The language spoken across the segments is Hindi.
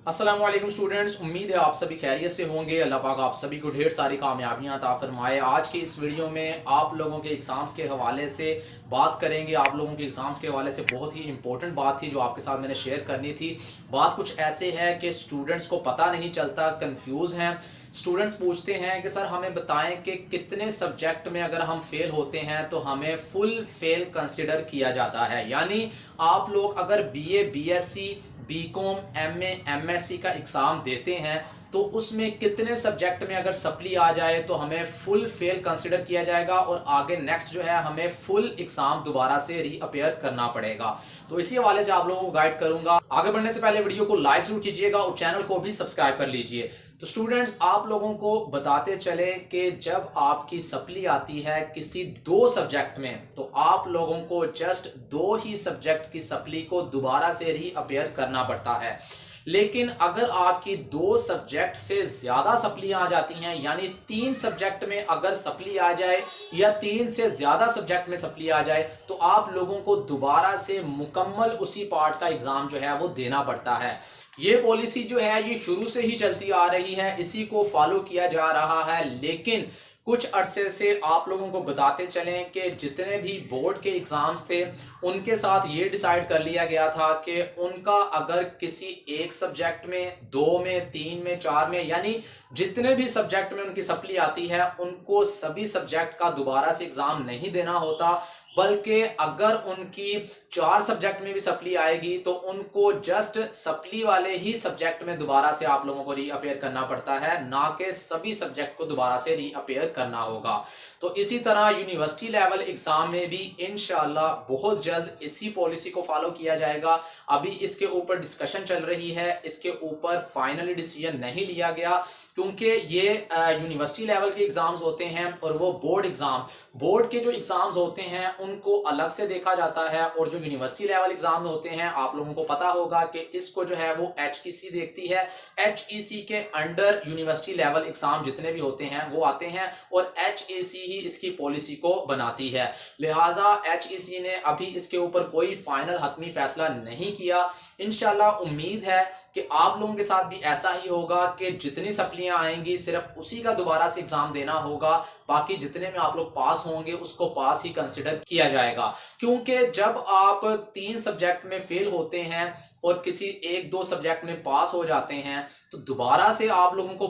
अस्सलाम वालेकुम स्टूडेंट्स, उम्मीद है आप सभी खैरियत से होंगे। अल्लाह पाक आप सभी को ढेर सारी कामयाबियां अता फरमाए। आज के इस वीडियो में आप लोगों के एग्ज़ाम्स के हवाले से बात करेंगे। आप लोगों के एग्ज़ाम्स के हवाले से बहुत ही इंपॉर्टेंट बात थी जो आपके साथ मैंने शेयर करनी थी। बात कुछ ऐसे है कि स्टूडेंट्स को पता नहीं चलता, कंफ्यूज हैं। स्टूडेंट्स पूछते हैं कि सर हमें बताएं कि कितने सब्जेक्ट में अगर हम फेल होते हैं तो हमें फुल फेल कंसिडर किया जाता है। यानी आप लोग अगर BA, BSc, BCom, MA, MSc का एग्ज़ाम देते हैं तो उसमें कितने सब्जेक्ट में अगर सप्ली आ जाए तो हमें फुल फेल कंसिडर किया जाएगा और आगे नेक्स्ट जो है हमें फुल एग्ज़ाम दोबारा से रीअपेयर करना पड़ेगा। तो इसी हवाले से आप लोगों को गाइड करूंगा। आगे बढ़ने से पहले वीडियो को लाइक जरूर कीजिएगा और चैनल को भी सब्सक्राइब कर लीजिए। तो स्टूडेंट्स, आप लोगों को बताते चले कि जब आपकी सप्ली आती है किसी दो सब्जेक्ट में तो आप लोगों को जस्ट दो ही सब्जेक्ट की सप्ली को दोबारा से रीअपेयर करना पड़ता है। लेकिन अगर आपकी दो सब्जेक्ट से ज्यादा सप्लियां आ जाती हैं, यानी तीन सब्जेक्ट में अगर सप्ली आ जाए या तीन से ज्यादा सब्जेक्ट में सप्ली आ जाए तो आप लोगों को दोबारा से मुकम्मल उसी पार्ट का एग्जाम जो है वो देना पड़ता है। ये पॉलिसी जो है ये शुरू से ही चलती आ रही है, इसी को फॉलो किया जा रहा है। लेकिन कुछ अरसे से आप लोगों को बताते चलें कि जितने भी बोर्ड के एग्जाम्स थे उनके साथ ये डिसाइड कर लिया गया था कि उनका अगर किसी एक सब्जेक्ट में, दो में, तीन में, चार में, यानी जितने भी सब्जेक्ट में उनकी सप्ली आती है उनको सभी सब्जेक्ट का दोबारा से एग्जाम नहीं देना होता, बल्कि अगर उनकी चार सब्जेक्ट में भी सप्ली आएगी तो उनको जस्ट सप्ली वाले ही सब्जेक्ट में दोबारा से आप लोगों को रीअपेयर करना पड़ता है, ना कि सभी सब्जेक्ट को दोबारा से रीअपेयर करना होगा। तो इसी तरह यूनिवर्सिटी लेवल एग्जाम में भी इंशाल्लाह बहुत जल्द इसी पॉलिसी को फॉलो किया जाएगा। अभी इसके ऊपर डिस्कशन चल रही है, इसके ऊपर फाइनली डिसीजन नहीं लिया गया क्योंकि ये यूनिवर्सिटी लेवल के एग्जाम्स होते हैं और वो बोर्ड के जो एग्जाम्स होते हैं उनको अलग से देखा जाता है, और जो यूनिवर्सिटी लेवल एग्जाम होते हैं आप लोगों को पता होगा कि इसको जो है वो एचईसी देखती है। एचईसी के अंडर यूनिवर्सिटी लेवल एग्जाम जितने भी होते हैं वो आते हैं और एचईसी ही इसकी पॉलिसी को बनाती है। लिहाजा एचईसी ने अभी इसके ऊपर कोई फाइनल हतमी फैसला नहीं किया। इंशाल्लाह उम्मीद है कि आप लोगों के साथ भी ऐसा ही होगा कि जितनी सप्लियां आएंगी सिर्फ उसी का दोबारा से एग्जाम देना होगा, बाकी जितने में आप लोग पास होंगे उसको पास ही कंसिडर किया जाएगा। क्योंकि जब आप तीन सब्जेक्ट में फेल होते हैं और किसी एक दो सब्जेक्ट में पास हो जाते हैं तो दोबारा से आप लोगों को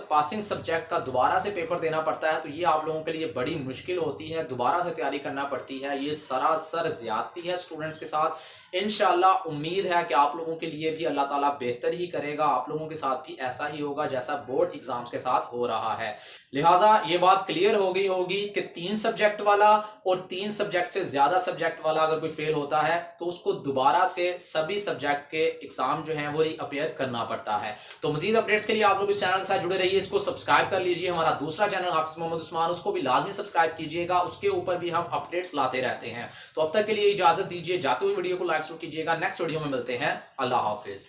पासिंग सब्जेक्ट का दोबारा से पेपर देना पड़ता है। तो ये आप लोगों के लिए बड़ी मुश्किल होती है, दोबारा से तैयारी करना पड़ती है। ये सरासर ज्यादती है स्टूडेंट्स के साथ। इंशाल्लाह उम्मीद है कि आप लोगों के लिए भी अल्लाह ताला बेहतर ही करेगा, आप लोगों के साथ भी ऐसा ही होगा जैसा बोर्ड एग्जाम्स के साथ हो रहा है। लिहाजा ये बात क्लियर हो गई होगी कि तीन सब्जेक्ट वाला और तीन सब्जेक्ट से ज्यादा सब्जेक्ट वाला अगर कोई फेल होता है तो उसको दोबारा से सभी सब्जेक्ट के एग्जाम जो है वो रीअपेयर करना पड़ता है। तो मजीद अपडेट्स के लिए आप लोग इस चैनल के साथ जुड़े रहिए, इसको सब्सक्राइब कर लीजिए। हमारा दूसरा चैनल हाफिज मोहम्मद उस्मान, उसको भी लाजमी सब्सक्राइब कीजिएगा, उसके ऊपर भी हम अपडेट्स लाते रहते हैं। तो अब तक के लिए इजाजत दीजिए, जाते हुए वीडियो को लाइक कीजिएगा। नेक्स्ट वीडियो में मिलते हैं। अल्लाह हाफिज।